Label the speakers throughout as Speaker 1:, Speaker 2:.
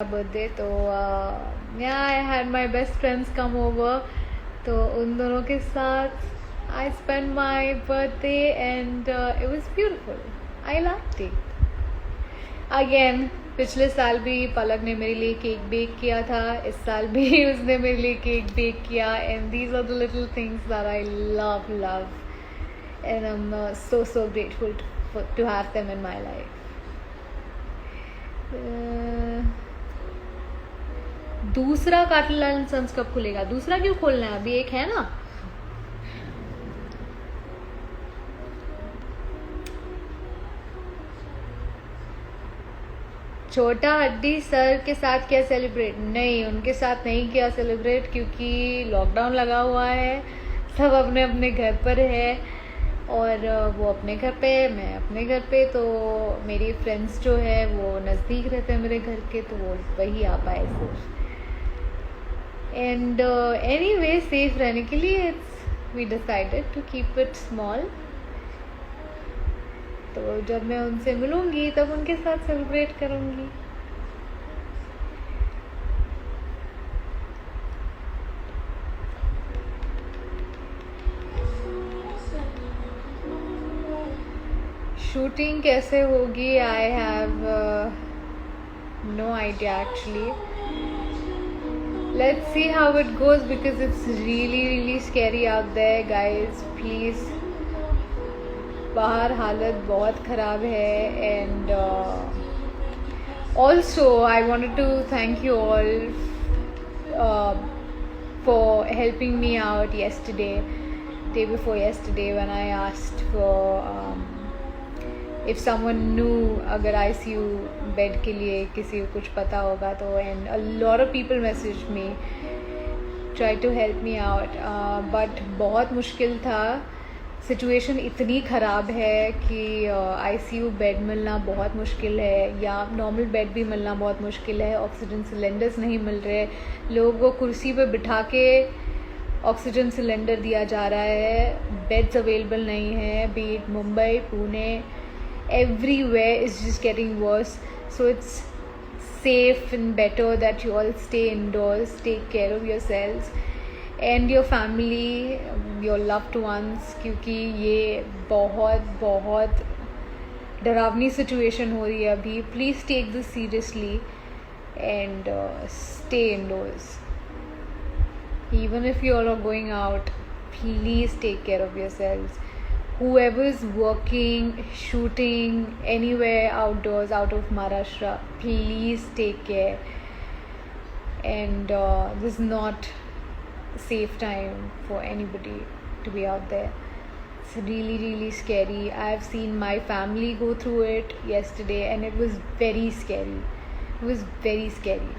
Speaker 1: Birthday तो I had my best friends come over, तो उन दोनों के साथ I spend my birthday and it was beautiful. I liked it. Again पिछले साल भी पलक ने मेरे लिए केक बेक किया था, इस साल भी उसने मेरे लिए केक बेक किया, and these are the little things that I love and I am so grateful to have them in my life. दूसरा कार्टल लाइसेंस कब खुलेगा? दूसरा क्यों खोलना है, अभी एक है ना. छोटा हड्डी सर के साथ क्या सेलिब्रेट? नहीं, उनके साथ नहीं किया सेलिब्रेट, क्योंकि लॉकडाउन लगा हुआ है, सब अपने अपने घर पर है, और वो अपने घर पे, मैं अपने घर पे. तो मेरी फ्रेंड्स जो है वो नज़दीक रहते हैं मेरे घर के, तो वो वही आ पाए सिर्फ. एंड एनीवे सेफ रहने के लिए we decided to keep it small. तो जब मैं उनसे मिलूंगी तब उनके साथ सेलिब्रेट करूंगी. शूटिंग कैसे होगी? I have no idea actually. Let's see how it goes because it's really scary out there, guys. Please, बाहर हालत बहुत ख़राब है. And also I wanted to thank you all for helping me out day before yesterday when I asked for if someone knew अगर ICU bed के लिए किसी को कुछ पता होगा तो. And a lot of people messaged me, try to help me out, but बहुत मुश्किल था. सिचुएशन इतनी ख़राब है कि ICU बेड मिलना बहुत मुश्किल है, या नॉर्मल बेड भी मिलना बहुत मुश्किल है. ऑक्सीजन सिलेंडर्स नहीं मिल रहे, लोगों को कुर्सी पे बिठा के ऑक्सीजन सिलेंडर दिया जा रहा है. बेड्स अवेलेबल नहीं है, बीट Mumbai, Pune, everywhere is just getting worse. So it's safe and better that you all stay indoors, take care of yourselves and your family, your loved ones, क्योंकि ये बहुत डरावनी सिचुएशन हो रही है अभी. Please take this seriously and stay indoors. Even if you all are going out, please take care of yourselves. Whoever is working, shooting anywhere outdoors out of Maharashtra, please take care. And this is not a safe time for anybody to be out there. It's really scary. I've seen my family go through it yesterday and it was very scary. It was very scary.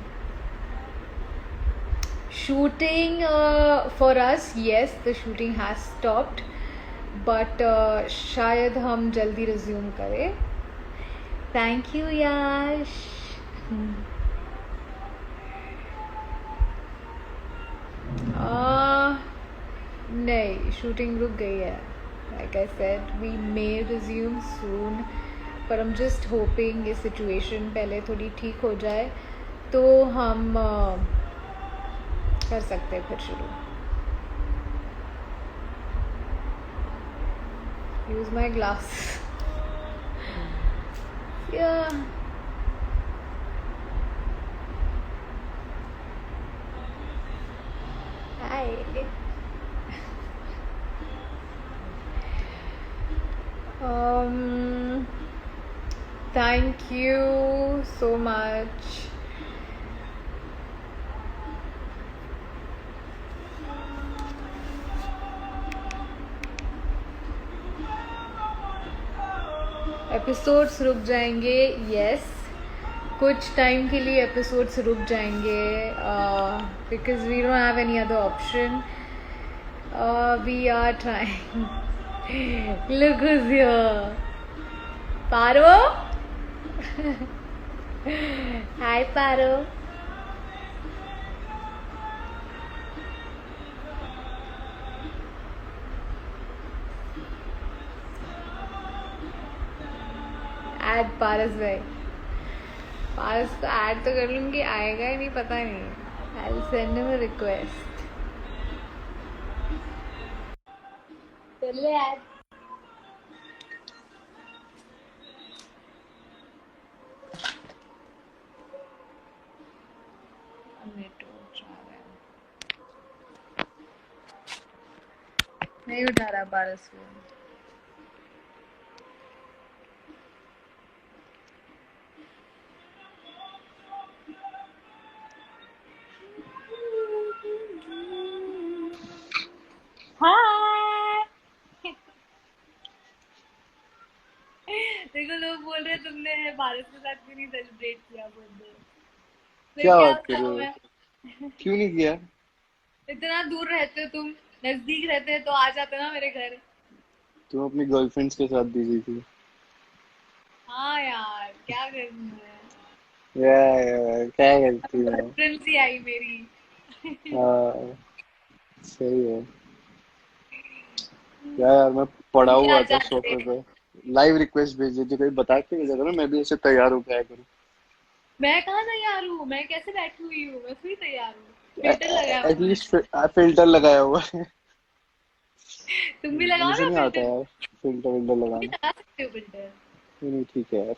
Speaker 1: Shooting for us, yes, the shooting has stopped. But शायद हम जल्दी resume करें. Thank you Yash. नहीं, shooting रुक गई है. Like I said, we may resume soon, पर हम जस्ट होपिंग ये सिचुएशन पहले थोड़ी ठीक हो जाए तो हम कर सकते हैं फिर शुरू. Use my glass. Yeah. Hi. Thank you so much. Episodes रुक जाएंगे. यस, कुछ टाइम के लिए एपिसोड्स रुक जाएंगे because we don't have any other option. We are trying. Look who's here. Paro. Hi Paro. At Paras Bhai. पास तो ऐड तो कर लूंगी, आएगा ही नहीं पता नहीं। I will send him a request. कर ले ऐड। नहीं उठा रहा पारस फोन। हाय। देखो लोग बोल रहे तुमने पारस के साथ क्यों नहीं सेलिब्रेट किया बर्थडे। फिर
Speaker 2: क्या
Speaker 1: क्या
Speaker 2: बात कर रहे
Speaker 1: बताऊं
Speaker 2: हो?
Speaker 1: मैं।
Speaker 2: क्यों नहीं किया?
Speaker 1: इतना दूर रहते हो तुम, नजदीक रहते हैं तो आ जाते ना मेरे घर।
Speaker 2: तुम अपनी गर्लफ्रेंड्स के साथ बिजी थी।
Speaker 1: हाँ यार क्या करूं मैं।
Speaker 2: यार क्या करती है?
Speaker 1: गर्लफ्रेंड सी आई मेरी।
Speaker 2: हाँ, सही है। यार मैं पड़ा
Speaker 1: तुम भी आ
Speaker 2: हुआ था
Speaker 1: जाते।
Speaker 2: सोफे पे। लाइव रिक्वेस्ट भेज देती, कोई बता के भेजा करो, मैं भी ऐसे तैयार हो गया करूँ।
Speaker 1: मैं कहाँ तैयार हूँ, मैं कैसे बैठी हुई हूँ, मैं थोड़ी तैयार हूँ। फिल्टर लगाया हुआ है।
Speaker 2: एटलीस्ट फिल्टर लगाया हुआ है।
Speaker 1: तुम भी लगाओ
Speaker 2: मुझे
Speaker 1: ना
Speaker 2: नहीं आता
Speaker 1: फिल्टर।
Speaker 2: यार फिल्टर विल्टर
Speaker 1: तुम भी
Speaker 2: लगाना।
Speaker 1: लगा सकते हो फिल्टर।
Speaker 2: नहीं नहीं, ठीक है यार।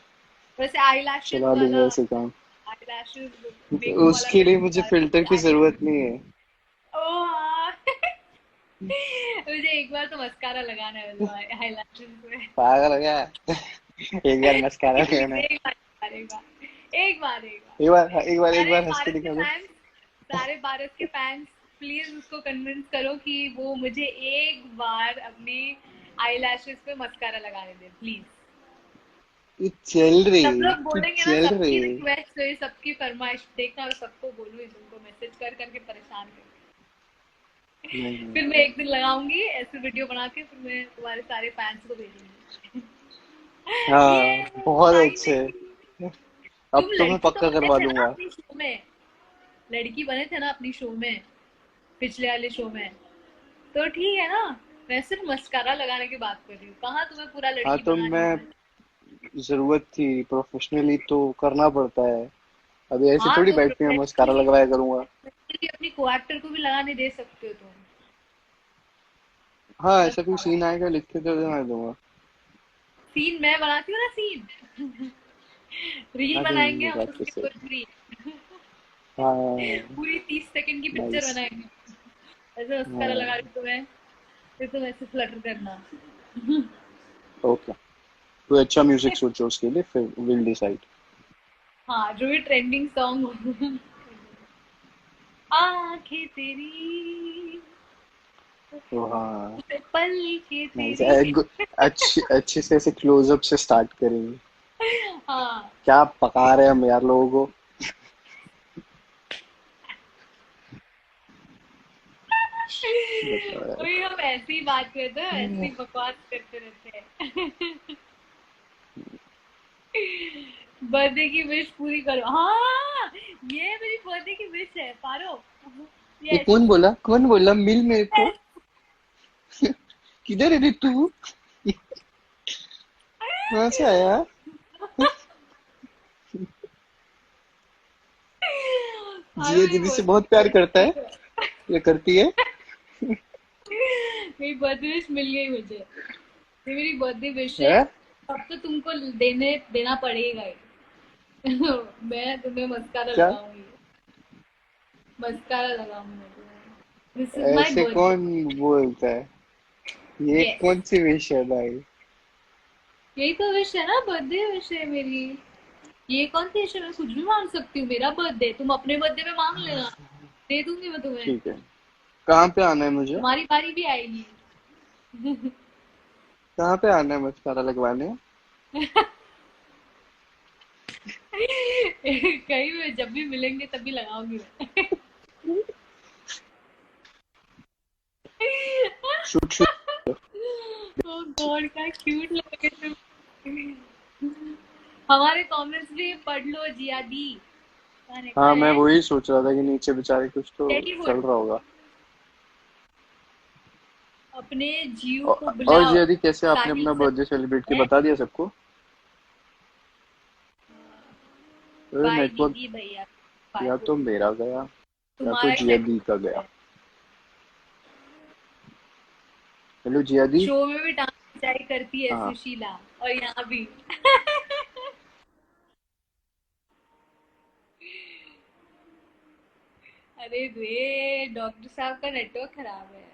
Speaker 1: वैसे आई लैशेज
Speaker 2: चला
Speaker 1: वाला,
Speaker 2: लेंगे ऐसे काम।
Speaker 1: आई लैशेज मेकअप वाला
Speaker 2: उसके लिए मुझे फिल्टर की
Speaker 1: फिल्टर।
Speaker 2: जरूरत नहीं है।
Speaker 1: ओ हाँ। मुझे एक बार तो मस्कारा लगाना है आई लैशेज में।
Speaker 2: पागल हो गया। एक बार मस्कारा
Speaker 1: प्लीज
Speaker 2: लगाना है।
Speaker 1: एक बार, एक बार, एक बार, एक बार।
Speaker 2: एक
Speaker 1: सारे
Speaker 2: बार हंस के
Speaker 1: भारत के
Speaker 2: दिखा दो।
Speaker 1: फैंस, सारे भारत के फैंस, प्लीज उसको कन्विंस करो कि वो मुझे एक बार अपनी आई लैशेज पे मस्कारा लगाने दे प्लीज।
Speaker 2: तू चल
Speaker 1: सब
Speaker 2: रही,
Speaker 1: लोग
Speaker 2: तू
Speaker 1: बोलेंगे ना,
Speaker 2: चल
Speaker 1: सबकी
Speaker 2: रही।
Speaker 1: रिक्वेस्ट हुई, सबकी फरमाइश, देखना मैं सबको बोलूँ तुमको मैसेज कर करके परेशान कर।
Speaker 2: नहीं।
Speaker 1: फिर मैं एक दिन लगाऊंगी ऐसे वीडियो बना के, फिर मैं तुम्हारे सारे फैंस को भेजूंगी। ये
Speaker 2: हाँ बहुत अच्छे।
Speaker 1: फाइनली।
Speaker 2: अब
Speaker 1: तुम
Speaker 2: तो मैं
Speaker 1: लड़की तो
Speaker 2: पक्का
Speaker 1: बने
Speaker 2: करवा
Speaker 1: थे ना
Speaker 2: दूंगा।
Speaker 1: अपनी शो में, लड़की बने थे ना अपनी शो में, पिछले वाले शो में। तो ठीक है ना। मैं सिर्फ मस्कारा लगाने की बात कर रही हूँ, कहाँ तुम्हें पूरा
Speaker 2: हाँ
Speaker 1: लड़की
Speaker 2: तो
Speaker 1: बना
Speaker 2: मैं,
Speaker 1: दिया।
Speaker 2: जरूरत थी प्रोफेशनली तो करना पड़ता है। अभी ऐसे
Speaker 1: हाँ
Speaker 2: थोड़ी
Speaker 1: तो
Speaker 2: बैठ के मस्कारा
Speaker 1: प्रोफेशनली
Speaker 2: लगवाया करूंगा।
Speaker 1: अपनी को एक्टर को भी लगाने दे सकते हो तुम।
Speaker 2: हाँ ऐसा कोई
Speaker 1: मस्कारा
Speaker 2: सीन आएगा लिख के तो मैं दूंगा।
Speaker 1: सीन मैं बनाती हूँ ना सीन। रील
Speaker 2: हाँ नहीं,
Speaker 1: बनाएंगे
Speaker 2: ये
Speaker 1: हम
Speaker 2: बात तो
Speaker 1: उसके
Speaker 2: सही।
Speaker 1: ऊपर रील।
Speaker 2: हाँ।
Speaker 1: पूरी 30 सेकंड की पिक्चर
Speaker 2: नाइस।
Speaker 1: बनाएंगे। ऐसे मस्कारा लगा
Speaker 2: हाँ
Speaker 1: रही तुम्हें, फिर तुम ऐसे फ्लटर करना।
Speaker 2: ओके। कोई अच्छा म्यूजिक सोचो उसके लिए, फिर विल डिसाइड।
Speaker 1: हाँ जो भी ट्रेंडिंग सॉन्ग हो। आंखें तेरी,
Speaker 2: तो हाँ,
Speaker 1: पल के
Speaker 2: नाइस।
Speaker 1: तेरी।
Speaker 2: अच्छे अच्छे से ऐसे क्लोजअप से स्टार्ट करेंगे।
Speaker 1: हाँ
Speaker 2: क्या पका रहे हैं हम यार लोगों को। बताओ यार।
Speaker 1: वही, हम ऐसी ही बात करते हैं, ऐसी ही बकवास करते रहते हैं। बर्थडे की विश पूरी करो, हाँ ये मेरी बर्थडे की विश है पारो।
Speaker 2: ये
Speaker 1: यस।
Speaker 2: कौन बोला मिल मेरे को? किधर है रे तू? कहाँ से आया?
Speaker 1: पारो
Speaker 2: जिया
Speaker 1: मेरी
Speaker 2: दीदी से बहुत प्यार करता
Speaker 1: बर्थडे,
Speaker 2: है, ये करती है।
Speaker 1: मेरी बर्थडे विश मिल गई मुझे। ये मेरी बर्थडे विश है।
Speaker 2: है?
Speaker 1: अब तो तुमको देना पड़ेगा ही। मैं तुम्हें मस्कारा
Speaker 2: क्या?
Speaker 1: लगाऊंगी, मस्कारा लगाऊंगी मैं तुम्हें। दिस इज माई
Speaker 2: ऐसे
Speaker 1: बर्थडे।
Speaker 2: कौन बोलता है? ये
Speaker 1: यस,
Speaker 2: कौन सी विश है भाई?
Speaker 1: यही तो विश है ना, बर्थडे विश है मेरी। ये कौन सी विश है, मैं कुछ भी मांग सकती हूँ, मेरा बर्थडे, तुम अपने बर्थडे पे मांग लेना, दे दूंगी मैं तुम्हें।
Speaker 2: ठीक है। कहाँ पे आना है मुझे?
Speaker 1: तुम्हारी बारी भी आएगी।
Speaker 2: कहाँ पे आना है मस्कारा लगवाने?
Speaker 1: कहीं भी जब भी मिलेंगे तभी लगाऊंगी मैं।
Speaker 2: Shoot shoot.
Speaker 1: ओह गॉड क्या क्यूट लग रहे तुम। हमारे कमेंट्स भी पढ़ लो जिया दी। कहाँ
Speaker 2: हाँ मैं
Speaker 1: है।
Speaker 2: वही सोच रहा था कि नीचे बेचारे कुछ तो
Speaker 1: टेडी
Speaker 2: चल
Speaker 1: वुड,
Speaker 2: रहा होगा।
Speaker 1: अपने जियो को
Speaker 2: और
Speaker 1: बुलाओ।
Speaker 2: जिया दी कैसे आपने
Speaker 1: साहिल
Speaker 2: अपना
Speaker 1: सर
Speaker 2: बर्थडे सेलिब्रेट किया,
Speaker 1: है।
Speaker 2: बता दिया सबको?
Speaker 1: बाय
Speaker 2: नेटवर्क
Speaker 1: दीदी भैया, बाय
Speaker 2: या तो
Speaker 1: बोल दो।
Speaker 2: मेरा गया या तो
Speaker 1: तुम्हारा ही
Speaker 2: जिया दी का
Speaker 1: नेटवर्क
Speaker 2: गया।
Speaker 1: है।
Speaker 2: हेलो जिया दी।
Speaker 1: शो में भी डांस जाई करती है
Speaker 2: हाँ।
Speaker 1: सुशीला, और यहाँ भी। अरे रे, डॉक्टर साहब का नेटवर्क खराब है।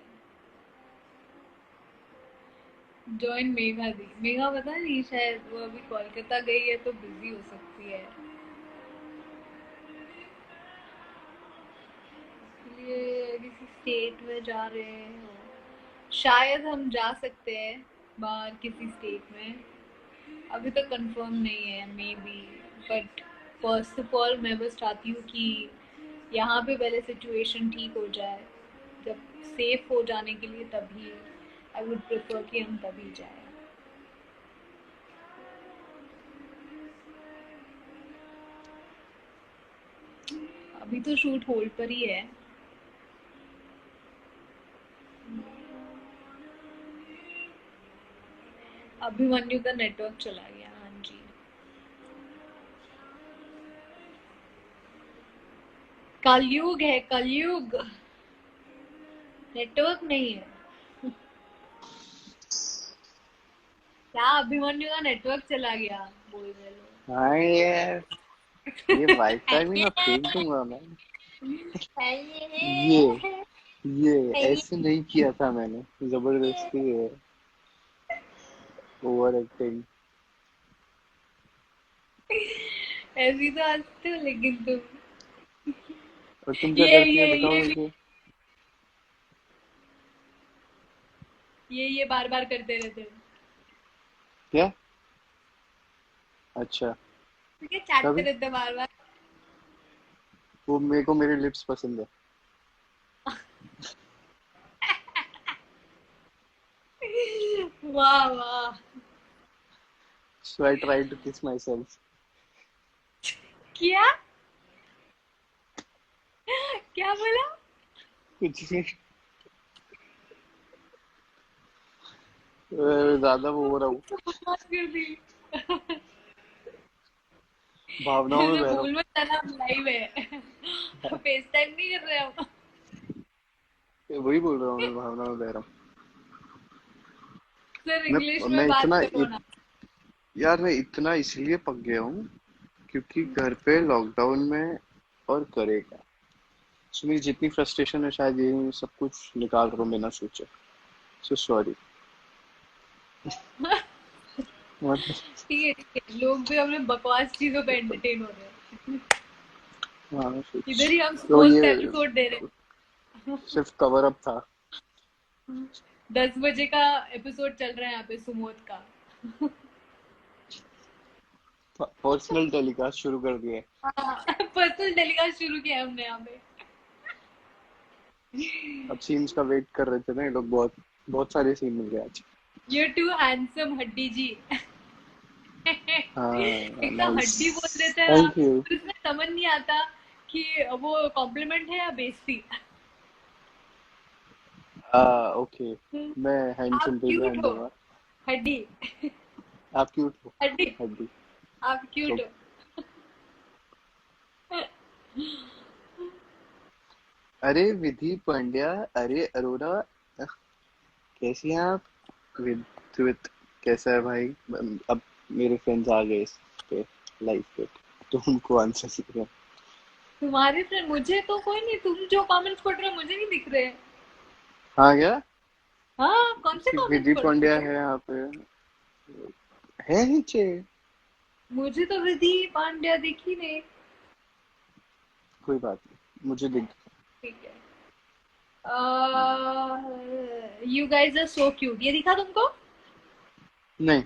Speaker 1: जॉइन मेघा दी, मेघा पता नहीं, शायद वो अभी कोलकाता गई है तो बिजी हो सकती है, इसलिए किसी स्टेट में जा रहे हो। शायद हम जा सकते हैं बाहर किसी स्टेट में, अभी तो कंफर्म नहीं है, may be. But first of all मैं बस चाहती हूँ कि यहाँ पे पहले सिचुएशन ठीक हो जाए, जब सेफ हो जाने के लिए तभी आई वुड प्रेफर कि हम तभी जाए। अभी तो शूट होल्ड पर ही है। अभिमन्यु का नेटवर्क चला गया, हाँ जी। कलयुग है, कलयुग, नेटवर्क नहीं है। क्या, अभिमन्यु का नेटवर्क चला गया बोल रहे
Speaker 2: हाँ ये वाईफाई भी ना फेंक दूंगा मैं। ये ये ऐसे
Speaker 1: लोग।
Speaker 2: नहीं किया था मैंने, जबरदस्ती है। Over acting.
Speaker 1: ऐसी तो हंसते हो लेकिन तुम।
Speaker 2: और तुम क्या
Speaker 1: ये
Speaker 2: करती है
Speaker 1: ये
Speaker 2: बताओ
Speaker 1: ये
Speaker 2: मेरे को।
Speaker 1: ये बार बार करते रहते हो।
Speaker 2: क्या? अच्छा।
Speaker 1: ठीक है, चाटते
Speaker 2: कभी
Speaker 1: रहते हो बार बार।
Speaker 2: वो मेरे को मेरे लिप्स पसंद है।
Speaker 1: वाह वाह।
Speaker 2: सो आई ट्राई टू किस माई सेल्फ।
Speaker 1: क्या, क्या बोला?
Speaker 2: कुछ नहीं। ज्यादा वो हो रहा हूँ।
Speaker 1: बकवास कर दी।
Speaker 2: भावनाओं में
Speaker 1: ऐसे
Speaker 2: बह रहा
Speaker 1: भूल मत जाना, हम लाइव है। फेस टाइम नहीं कर रहे हम।
Speaker 2: हूँ। वही बोल रहा हूँ, मैं भावनाओं में बह रहा
Speaker 1: सर इंग्लिश
Speaker 2: हूँ।
Speaker 1: में बात करो ना।
Speaker 2: यार मैं इतना इसलिए पक गया हूँ क्योंकि घर पे लॉकडाउन में और करेगा। सो मेरी जितनी फ्रस्ट्रेशन है शायद ये सब कुछ निकाल रहा हूँ बिना सोचे। So sorry. मतलब
Speaker 1: ठीक है ठीक है, लोग भी अपने बकवास चीजों पे एंटरटेन हो रहे हैं।
Speaker 2: हाँ
Speaker 1: इधर ही हम
Speaker 2: तो
Speaker 1: सुमोध का
Speaker 2: ये
Speaker 1: एपिसोड दे रहे
Speaker 2: सिर्फ कवर अप था।
Speaker 1: हैं। 10 बजे का एपिसोड चल रहा है यहाँ पे सुमोध का।
Speaker 2: पर्सनल टेलीकास्ट शुरू कर दिए।
Speaker 1: हाँ, पर्सनल टेलीकास्ट शुरू किया है हमने यहाँ पे।
Speaker 2: अब सीन्स का वेट कर रहे थे ना ये लोग, बहुत बहुत सारे सीन मिल गए आज।
Speaker 1: You're too handsome हड्डी जी।
Speaker 2: हाँ
Speaker 1: एक तो
Speaker 2: नाइस।
Speaker 1: हड्डी बोल देते हैं आप,
Speaker 2: थैंक यू।
Speaker 1: फिर इसमें समझ नहीं आता कि वो कॉम्प्लीमेंट है या बेइज्जती।
Speaker 2: ओके। मैं हैंडसम
Speaker 1: आप
Speaker 2: पे ध्यान
Speaker 1: क्यूट हो
Speaker 2: दूंगा।
Speaker 1: हड्डी।
Speaker 2: आप क्यूट हो
Speaker 1: हड्डी,
Speaker 2: हड्डी।
Speaker 1: आप क्यूट
Speaker 2: तो
Speaker 1: हो।
Speaker 2: अरे विधि पांड्या, अरे अरोरा, कैसी हैं आप? विद कैसा है भाई? अब मेरे फ्रेंड्स आ गए इस पे लाइव पे, तो उनको आंसर सीख रहे हैं।
Speaker 1: तुम्हारे फ्रेंड, मुझे तो कोई नहीं, तुम जो कमेंट्स पढ़ रहे हो मुझे नहीं दिख रहे।
Speaker 2: हाँ क्या?
Speaker 1: हाँ, कौन से कमेंट्स
Speaker 2: विधि
Speaker 1: पढ़ रहे
Speaker 2: पांड्या
Speaker 1: हो?
Speaker 2: है यहाँ पे, है नीचे।
Speaker 1: मुझे तो विधि पांड्या दिखी नहीं।
Speaker 2: कोई बात नहीं, मुझे दिख।
Speaker 1: ठीक है। You guys are so cute, ये दिखा तुमको?
Speaker 2: नहीं,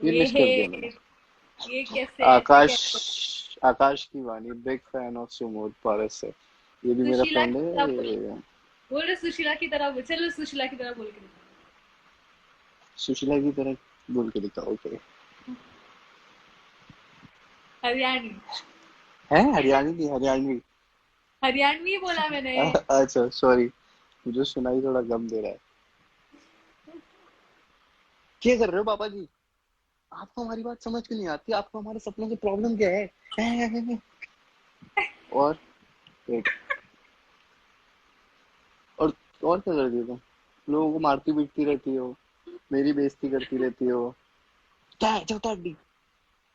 Speaker 2: ये मिस कर दिया मैंने।
Speaker 1: ये ये कैसे, ऐसे
Speaker 2: आकाश,
Speaker 1: कैसे?
Speaker 2: आकाश की वाणी बिग फैन ऑफ सुमोद पारस से। ये भी मेरा
Speaker 1: सुशीला
Speaker 2: फ्रेंड
Speaker 1: की तरह
Speaker 2: है
Speaker 1: बोल,
Speaker 2: ये।
Speaker 1: बोल रहे सुशीला की तरह बोल, चलो सुशीला की तरह बोल के
Speaker 2: सुशीला की तरह बोल के दिखा, ओके।
Speaker 1: दिखा। हरियाणी।
Speaker 2: है हरियाणवी नहीं, हरियाणवी।
Speaker 1: हरियाणवी बोला मैंने।
Speaker 2: अच्छा सॉरी, मुझे सुनाई थोड़ा गम दे रहा है। क्या कर रहे हो पापा जी? आपको हमारी बात समझ क्यों नहीं आती? आपको हमारे सपनों की प्रॉब्लम क्या है? और वेट, और और क्या करती हो तुम? लोगों को मारती पीटती रहती हो, मेरी बेइज्जती करती रहती हो। क्या है छोटा हड्डी?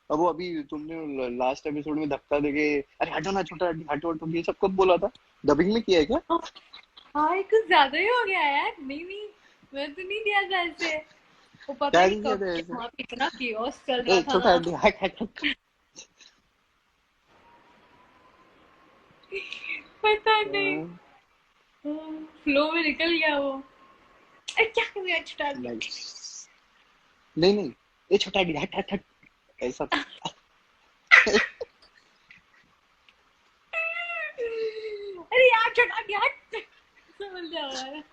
Speaker 2: अब वो अभी तुमने लास्ट एपिसोड में धक्का देके, अरे हटो ना छोटा हड्डी, हटो हटो, ये सब कब बोला था? डबिंग में किया है क्या?
Speaker 1: हाँ ये कुछ ज्यादा ही हो गया यार। नहीं नहीं, मैं तो नहीं दिया था ऐसे। वो पता
Speaker 2: क्या
Speaker 1: नहीं
Speaker 2: नहीं किया
Speaker 1: कब
Speaker 2: था
Speaker 1: से
Speaker 2: ऐसे?
Speaker 1: वहाँ पे इतना कियोस चल
Speaker 2: ए
Speaker 1: रहा था
Speaker 2: छोटा
Speaker 1: ना।
Speaker 2: हड्डी, हट हट हट।
Speaker 1: पता नहीं, फ्लो में निकल गया वो। अरे क्या कर रही है छोटा आदमी?
Speaker 2: नाइस। नहीं नहीं, ए छोटा हड्डी, हट हट हट, ऐसा था।
Speaker 1: अरे यार छोटा आदमी हट, समझ जाओ यार।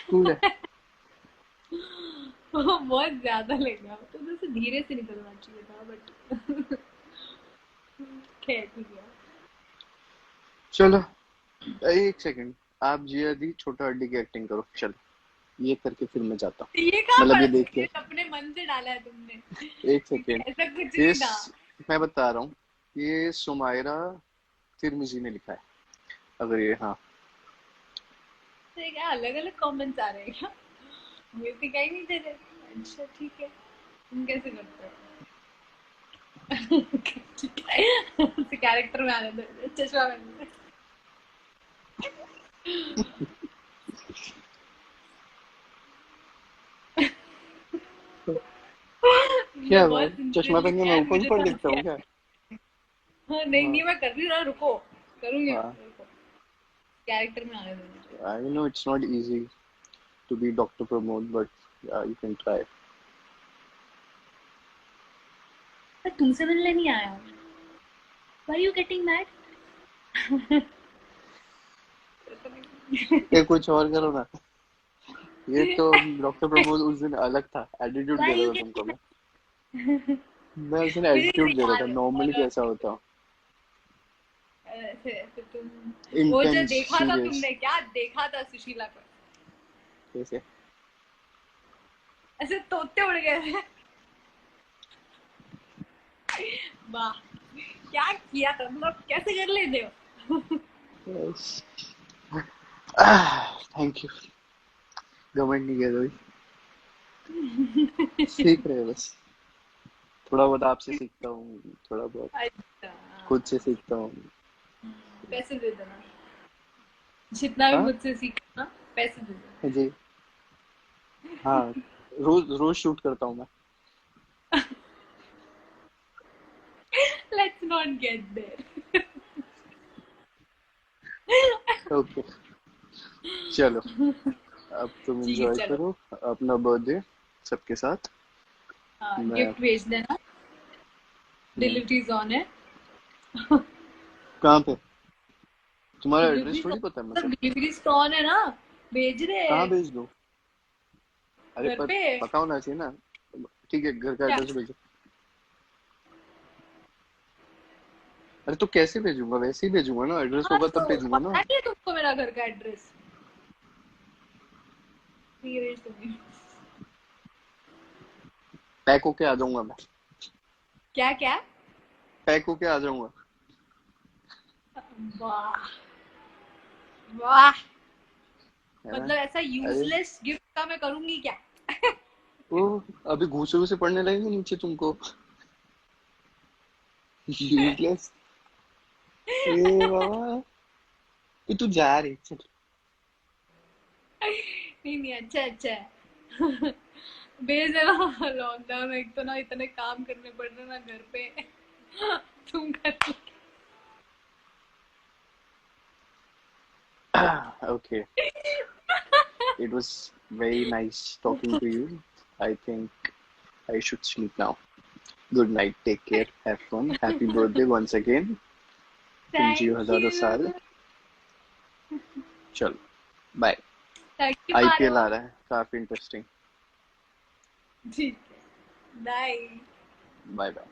Speaker 2: कूल है।
Speaker 1: वो बहुत ज्यादा लगा, तो जैसे धीरे से निकलना चाहिए था, बट खैर ठीक है।
Speaker 2: चलो एक सेकंड, आप जिया दी छोटा हड्डी की एक्टिंग करो, चलो ये करके फिर मैं जाता हूँ।
Speaker 1: ये कहाँ
Speaker 2: मतलब ये
Speaker 1: पड़ा?
Speaker 2: देख के,
Speaker 1: ये अपने मन से डाला है तुमने,
Speaker 2: एक
Speaker 1: क्योंकि
Speaker 2: सेकेंड,
Speaker 1: ऐसा कुछ
Speaker 2: ये
Speaker 1: नहीं था।
Speaker 2: मैं बता रहा हूँ, ये सुमायरा तिरमिजी ने लिखा है, अगर ये, हाँ।
Speaker 1: तो ये क्या अलग अलग कमेंट्स आ रहे हैं क्या? मुझे दिखाई नहीं दे रहे। अच्छा ठीक है, तुम कैसे करते हो? ठीक है, कैरेक्टर में आने दो, चश्मा पहन ले।
Speaker 2: क्या
Speaker 1: तुमने
Speaker 2: भाई,
Speaker 1: बहुत
Speaker 2: चश्मा
Speaker 1: सिंसियरली
Speaker 2: पहन के
Speaker 1: किया
Speaker 2: मैं
Speaker 1: है,
Speaker 2: ऊपर
Speaker 1: मुझे
Speaker 2: ऊपर
Speaker 1: तो
Speaker 2: दिखता
Speaker 1: हंसी
Speaker 2: हूँ
Speaker 1: आई।
Speaker 2: क्या?
Speaker 1: हाँ नहीं
Speaker 2: हाँ
Speaker 1: नहीं, मैं कर रही हूँ, रुको, करूंगी मैं,
Speaker 2: हाँ,
Speaker 1: रुको, कैरेक्टर में आने दो मुझे।
Speaker 2: I know it's not easy to be doctor Pramod, but you can try.
Speaker 1: मैं तुमसे मिलने नहीं आया हूँ। Why are you getting mad?
Speaker 2: ये कुछ और करो ना। ये तो डॉक्टर प्रमोद उस दिन अलग था, एटीट्यूड
Speaker 1: Why
Speaker 2: दे
Speaker 1: are
Speaker 2: रहा
Speaker 1: you
Speaker 2: था तुमको
Speaker 1: getting
Speaker 2: मैं।
Speaker 1: mad?
Speaker 2: मैं उस दिन
Speaker 1: मुझे इसे
Speaker 2: एटीट्यूड दे रहा था,
Speaker 1: याद है,
Speaker 2: नॉर्मली
Speaker 1: और
Speaker 2: कैसा होता?
Speaker 1: ऐसे ऐसे तुम, वो जो
Speaker 2: इंटेंस,
Speaker 1: देखा था
Speaker 2: सीरियस,
Speaker 1: तुमने, क्या देखा था सुशीला को?
Speaker 2: कैसे?
Speaker 1: ऐसे तोते उड़ गए थे। वाह, क्या किया था, मतलब कैसे कर लेते हो?
Speaker 2: Thank you. घमंड नहीं किया कभी, सीख रहे हैं बस। थोड़ा बहुत आपसे सीखता हूँ, थोड़ा बहुत
Speaker 1: अच्छा,
Speaker 2: खुद से सीखता हूँ।
Speaker 1: पैसे दे देना, जितना भी
Speaker 2: हाँ
Speaker 1: मुझसे सीखना, पैसे दे देना।
Speaker 2: जी, हाँ, रोज रोज शूट करता हूँ मैं।
Speaker 1: Let's not get there.
Speaker 2: Okay, चलो अब तुम
Speaker 1: ठीक है
Speaker 2: एंजॉय
Speaker 1: चलो।
Speaker 2: करो अपना बर्थडे सबके साथ।
Speaker 1: हाँ
Speaker 2: मैं,
Speaker 1: गिफ्ट भेज देना, डिलीवरीज ऑन है।
Speaker 2: कहाँ पे? तुम्हारा
Speaker 1: डिलीवरी
Speaker 2: एड्रेस थोड़ी पता है मुझे।
Speaker 1: डिलीवरीज तो ऑन है ना, भेज रहे
Speaker 2: कहाँ
Speaker 1: हैं
Speaker 2: भेज दूँ? अरे
Speaker 1: घर
Speaker 2: पर
Speaker 1: पे।
Speaker 2: पता होना चाहिए ना। ठीक है, घर का
Speaker 1: क्या?
Speaker 2: एड्रेस भेजो। अरे तो कैसे भेजूंगा? वैसे ही भेजूंगा ना, एड्रेस
Speaker 1: हाँ
Speaker 2: होगा तब
Speaker 1: तो
Speaker 2: भेजूंगा ना।
Speaker 1: पता नहीं है तुमको मेरा घर का एड्रेस? नहीं भेज दूंगी।
Speaker 2: पैक होके आ जाऊंगा मैं,
Speaker 1: क्या क्या?
Speaker 2: पैक होके आ जाऊंगा।
Speaker 1: वाह वाह,
Speaker 2: है ना?
Speaker 1: मतलब ऐसा
Speaker 2: अरे
Speaker 1: यूजलेस गिफ्ट का मैं करूंगी क्या?
Speaker 2: वो अभी घूसे घूसे पड़ने लगेंगे नीचे तुमको। यूजलेस, ए बाबा, ये तू जा रही, चल।
Speaker 1: नहीं नहीं, अच्छा अच्छा है। भेज देना। लॉकडाउन में एक तो ना इतने काम करने पड़ रहे ना घर पे। तुम कर लो।
Speaker 2: Okay, it was very nice talking to you. I think I should sleep now. Good night, take care, have fun, happy birthday once again. तुम जियो
Speaker 1: थैंक
Speaker 2: हजारों
Speaker 1: यू।
Speaker 2: साल। चलो bye.
Speaker 1: Thank you
Speaker 2: IPL
Speaker 1: Paro.
Speaker 2: आ रहा है, काफी इंटरेस्टिंग।
Speaker 1: ठीक है, bye.
Speaker 2: Bye bye.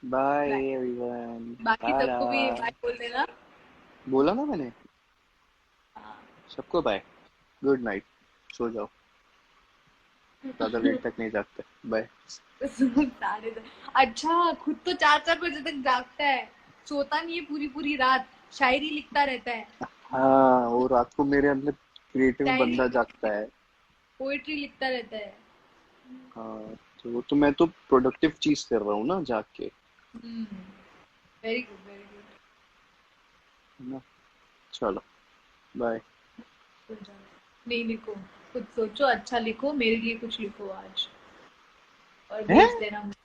Speaker 2: Bye
Speaker 1: bye.
Speaker 2: Everyone,
Speaker 1: बाकी
Speaker 2: टाटा।
Speaker 1: सबको भी बाय बोल देना।
Speaker 2: बोला ना मैंने,
Speaker 1: हाँ।
Speaker 2: सबको बाय, गुड नाइट, सो जाओ। ज्यादा लेट तक नहीं जागते। बाय।
Speaker 1: अच्छा, खुद तो 4-4 बजे तक जागता है, सोता नहीं है पूरी पूरी रात, शायरी लिखता रहता है।
Speaker 2: हाँ, वो रात को मेरे अंदर क्रिएटिव
Speaker 1: शायरी,
Speaker 2: बंदा जागता है।
Speaker 1: पोएट्री लिखता रहता है।
Speaker 2: हाँ, तो मैं तो प्रोडक्टिव चीज कर रहा हूँ ना जाग के,
Speaker 1: वेरी गुड, वेरी गुड।
Speaker 2: है ना। चलो, बाय।
Speaker 1: नहीं लिखो, कुछ सोचो, अच्छा लिखो, मेरे लिए कुछ लिखो आज और
Speaker 2: हैं?
Speaker 1: भेज देना मुझे।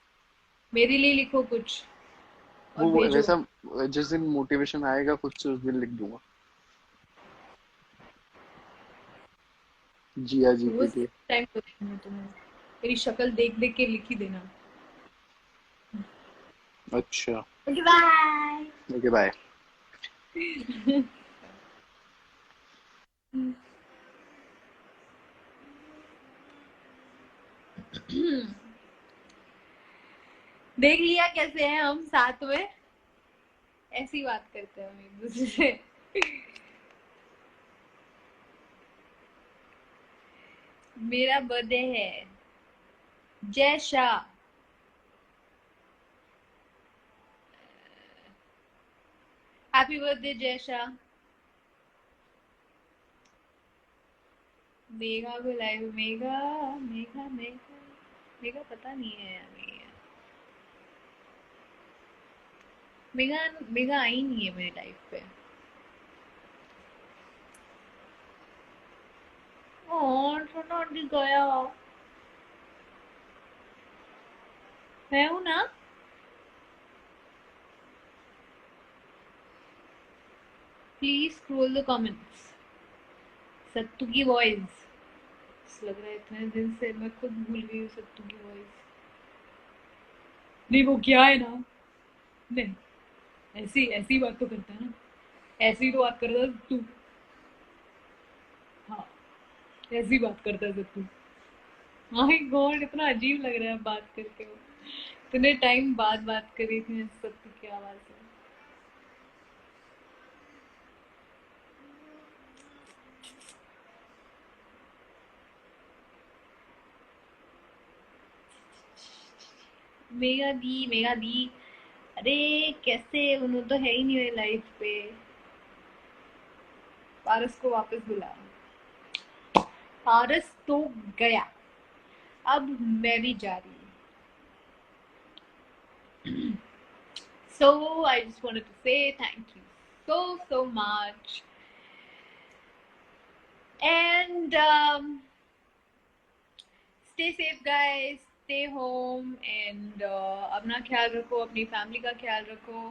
Speaker 1: मेरे लिए लिखो कुछ और
Speaker 2: वो
Speaker 1: भेजो।
Speaker 2: वैसा, जिस दिन मोटिवेशन आएगा खुद से उस दिन लिख दूंगा। जिया जी के
Speaker 1: रोज
Speaker 2: लिए।
Speaker 1: टाइम मैं तुम्हें मेरी शक्ल देख देख के लिख ही देना।
Speaker 2: अच्छा।
Speaker 1: Okay bye.
Speaker 2: Okay, bye. देख लिया कैसे हैं हम साथ में, ऐसी बात करते हैं हम एक दूसरे से। मेरा बर्थडे है, जय शाह। Happy birthday Jay Shah. मेघा को लाइव, मेघा, मेघा मेघा मेघा पता नहीं है यार ये। मेघा, मेघा आई नहीं है मेरी लाइफ पे। और सोना आंटी गया, मैं हूं ना। Please scroll the comments. Sattu की वॉइस, लग रहा है इतने दिन से मैं खुद भूल गई हूँ सत्तू की वॉइस। नहीं वो क्या है ना, नहीं, ऐसी ऐसी बात तो करता है ना, ऐसी तो बात करता है तू। हाँ, ऐसी बात करता है तू। माय गॉड, इतना अजीब लग रहा है बात करके वो। इतने टाइम बाद बात करी थी सत्तू की आवाज में। मेगा दी, मेगा दी। अरे कैसे, उन्होंने तो है ही नहीं मेरी लाइफ पे। पारस को वापस बुला। पारस तो गया, अब मैं भी जा रही हूँ। So I just wanted to say thank you so much, and stay safe guys, stay home, and अपना ख्याल रखो, अपनी फैमिली का ख्याल रखो।